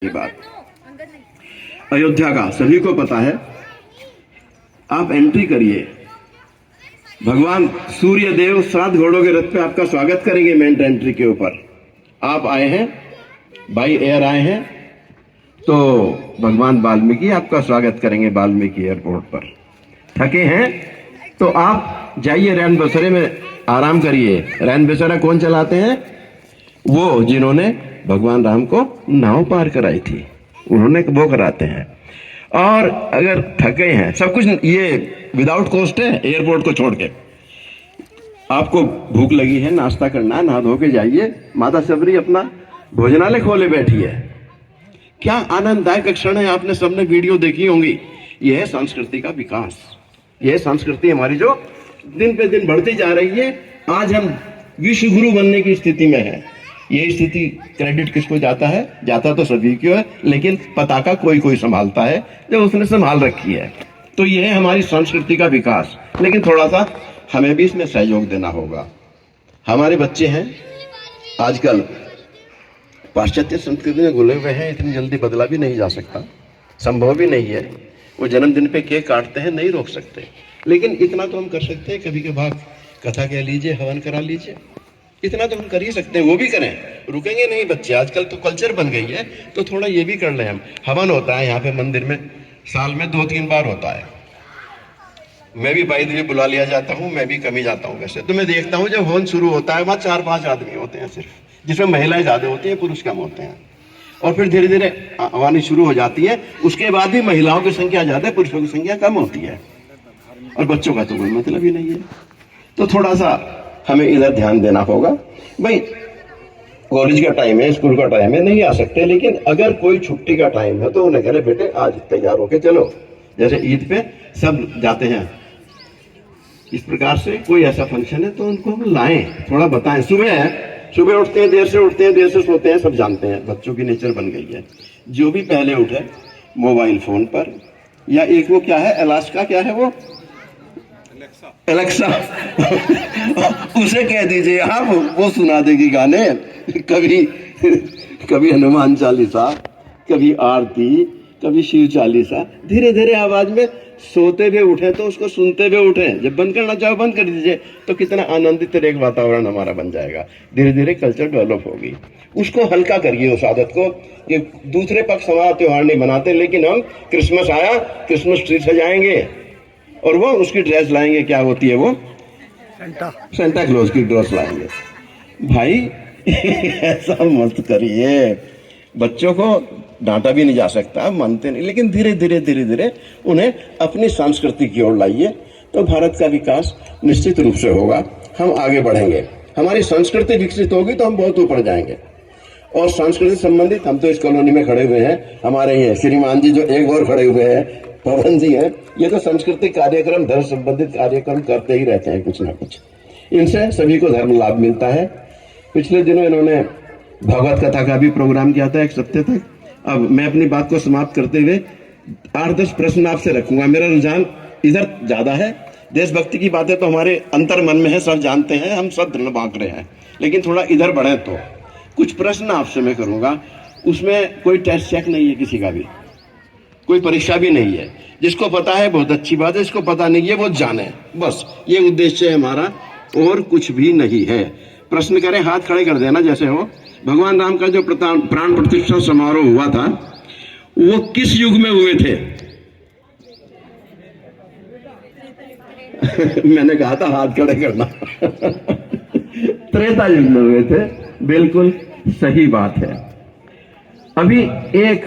ये बात अयोध्या का सभी को पता है। आप एंट्री करिए, भगवान सूर्य देव 7 घोड़ों के रथ पे आपका स्वागत करेंगे। मेन एंट्री के ऊपर आप आए हैं, बाई एयर आए हैं, तो भगवान वाल्मीकि आपका स्वागत करेंगे वाल्मीकि एयरपोर्ट पर। थके हैं तो आप जाइए रैन बसेरे में आराम करिए। रैन बसेरा कौन चलाते हैं? वो जिन्होंने भगवान राम को नाव पार कराई थी, उन्होंने वो कराते हैं। और अगर थके हैं, सब कुछ ये विदाउट कॉस्ट है एयरपोर्ट को छोड़ के। आपको भूख लगी है, नाश्ता करना है, नहा धो के जाइए। माता सबरी अपना भोजनालय खोले बैठी है। क्या आनंददायक क्षण है, आपने सबने वीडियो देखी होंगी। यह है संस्कृति का विकास, यह संस्कृति हमारी जो दिन पे दिन बढ़ती जा रही है। आज हम विश्व गुरु बनने की स्थिति में है। ये स्थिति क्रेडिट किसको जाता है? जाता तो सभी को है, लेकिन पताका कोई कोई संभालता है जो उसने संभाल रखी है। तो ये है हमारी संस्कृति का विकास, लेकिन थोड़ा सा हमें भी इसमें सहयोग देना होगा। हमारे बच्चे हैं आजकल पाश्चात्य संस्कृति में घुले हुए हैं, इतनी जल्दी बदला भी नहीं जा सकता, संभव भी नहीं है। वो जन्मदिन पे केक काटते हैं, नहीं रोक सकते, लेकिन इतना तो हम कर सकते हैं, कभी कभार कथा कह लीजिए, हवन करा लीजिए, इतना तो हम कर ही सकते हैं। वो भी करें, रुकेंगे नहीं बच्चे। आजकल तो कल्चर बन गई है, तो थोड़ा ये भी कर लें हम। हवन होता है यहाँ पे मंदिर में, साल में 2-3 बार होता है। मैं भी बाई दिन बुला लिया जाता हूँ, मैं भी कम ही जाता हूँ। वैसे तो मैं देखता हूँ जब हवन शुरू होता है वहाँ 4-5 आदमी होते हैं सिर्फ, जिसमें महिलाएं ज्यादा होती हैं, पुरुष कम होते हैं। और फिर धीरे धीरे आवानी शुरू हो जाती है, उसके बाद भी महिलाओं की संख्या ज्यादा है, पुरुषों की संख्या कम होती है। और बच्चों का तो कोई मतलब ही नहीं है। तो थोड़ा सा हमें इधर ध्यान देना होगा। भाई कॉलेज का टाइम है, स्कूल का टाइम है, नहीं आ सकते, लेकिन अगर कोई छुट्टी का टाइम है तो उन्हें कह रहे बेटे आज तैयार होके चलो। जैसे ईद पे सब जाते हैं, इस प्रकार से कोई ऐसा फंक्शन है तो उनको हम लाएं, थोड़ा बताएं। सुबह उठते हैं, देर से उठते हैं, देर से सोते हैं, सब जानते हैं, बच्चों की नेचर बन गई है। जो भी पहले उठे मोबाइल फोन पर, या एक वो क्या है एलास्का, क्या है वो एलेक्सा उसे कह दीजिए आप, वो सुना देगी गाने। कभी हनुमान चालीसा, कभी आरती, कभी शिव चालीसा, धीरे धीरे आवाज में। सोते हुए उठे तो उसको सुनते हुए उठे। जब बंद करना चाहो बंद कर दीजिए, तो कितना आनंदित एक वातावरण हमारा बन जाएगा। धीरे धीरे कल्चर डेवलप होगी। उसको हल्का करिए उस आदत को। ये दूसरे पक्ष हमारा त्योहार नहीं बनाते, लेकिन हम क्रिसमस आया, क्रिसमस ट्री सजाएंगे और वो उसकी ड्रेस लाएंगे, क्या होती है वो, सेंटा क्लॉज की ड्रेस लाएंगे। भाई ऐसा मत करिए। बच्चों को डांटा भी नहीं जा सकता, मानते नहीं, लेकिन धीरे धीरे उन्हें अपनी संस्कृति की ओर लाइए, तो भारत का विकास निश्चित रूप से होगा। हम आगे बढ़ेंगे, हमारी संस्कृति विकसित होगी तो हम बहुत ऊपर जाएंगे। और संस्कृति संबंधित हम तो इस कॉलोनी में खड़े हुए हैं, हमारे ये श्रीमान जी जो एक और खड़े हुए हैं, पवन जी हैं, ये तो सांस्कृतिक कार्यक्रम, धर्म संबंधित कार्यक्रम करते ही रहते हैं कुछ ना कुछ। इनसे सभी को धर्म लाभ मिलता है। पिछले दिनों इन्होंने भगवत कथा का भी प्रोग्राम किया था 1 सप्ताह तक। अब मैं अपनी बात को समाप्त करते हुए 8-10 प्रश्न आपसे रखूंगा। मेरा रुझान इधर ज्यादा है। देशभक्ति की बातें तो हमारे अंतर मन में है, सब जानते हैं, हम सब धन बांट रहे हैं, लेकिन थोड़ा इधर बढ़े तो कुछ प्रश्न आपसे मैं करूंगा। उसमें कोई टेस्ट चेक नहीं है, किसी का भी कोई परीक्षा भी नहीं है। जिसको पता है बहुत अच्छी बात है, जिसको पता नहीं है वो जाने, बस ये उद्देश्य है हमारा, और कुछ भी नहीं है। प्रश्न करें, हाथ खड़े कर देना जैसे हो। भगवान राम का जो प्राण प्रतिष्ठा समारोह हुआ था वो किस युग में हुए थे? मैंने कहा था हाथ खड़े करना त्रेता युग में हुए थे, बिल्कुल सही बात है। अभी एक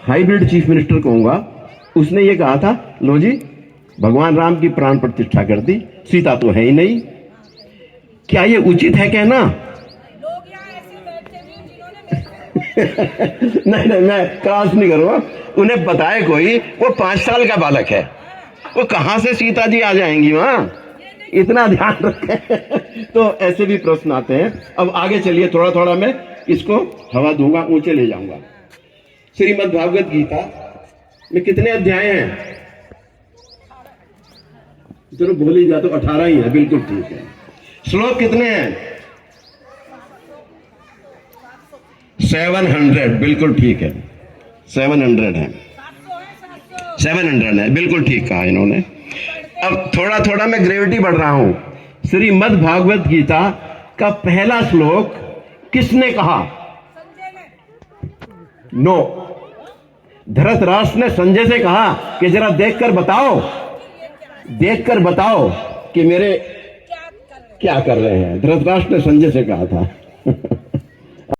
हाइब्रिड चीफ मिनिस्टर कहूंगा, उसने ये कहा था, लो जी भगवान राम की प्राण प्रतिष्ठा कर दी, सीता तो है ही नहीं। क्या ये उचित है कहना? लोग यहाँ ऐसे बैठे जिन्होंने नहीं, मैं क्रॉस नहीं करूंगा। उन्हें बताए कोई, वो 5 साल का बालक है, वो कहां से सीता जी आ जाएंगी वहां, इतना ध्यान रखें। तो ऐसे भी प्रश्न आते हैं। अब आगे चलिए, थोड़ा थोड़ा मैं इसको हवा दूंगा, ऊंचे ले जाऊंगा। श्रीमद् भागवत गीता में कितने अध्याय हैं? चलो बोल ही जा, तो 18 ही है, बिल्कुल ठीक है। श्लोक कितने हैं? 700, बिल्कुल ठीक है। 700 है, 700 है, बिल्कुल ठीक कहा इन्होंने। अब थोड़ा थोड़ा मैं ग्रेविटी बढ़ रहा हूं। श्रीमद् भागवत गीता का पहला श्लोक किसने कहा? नो, धृतराष्ट्र ने संजय से कहा कि जरा देखकर बताओ कि मेरे क्या कर रहे हैं। धृतराष्ट्र ने संजय से कहा था।